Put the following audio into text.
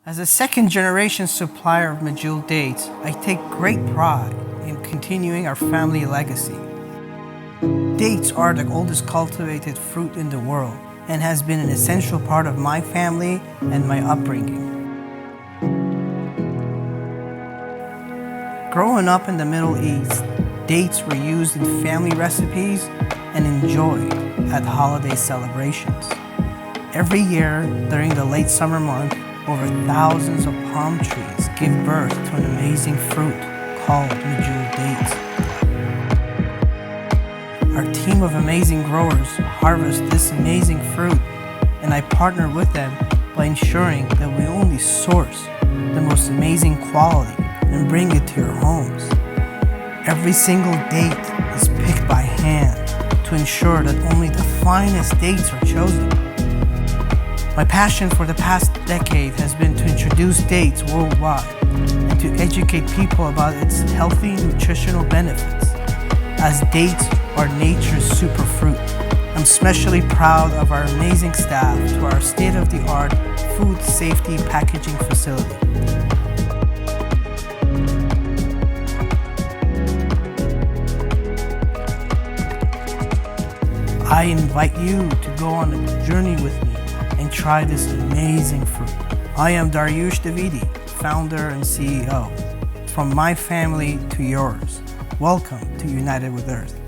As a second-generation supplier of medjool dates, I take great pride in continuing our family legacy. Dates are the oldest cultivated fruit in the world and has been an essential part of my family and my upbringing. Growing up in the Middle East, dates were used in family recipes and enjoyed at holiday celebrations. Every year during the late summer month, over thousands of palm trees give birth to an amazing fruit called medjool dates. Our team of amazing growers harvest this amazing fruit, and I partner with them by ensuring that we only source the most amazing quality and bring it to your homes. Every single date is picked by hand to ensure that only the finest dates are chosen. My passion for the past decade has been to introduce dates worldwide and to educate people about its healthy nutritional benefits, as dates are nature's superfruit. I'm especially proud of our amazing staff to our state-of-the-art food safety packaging facility. I invite you to go on a journey with me and try this amazing fruit. I am Daryoush Davidi, founder and CEO. From my family to yours, welcome to United with Earth.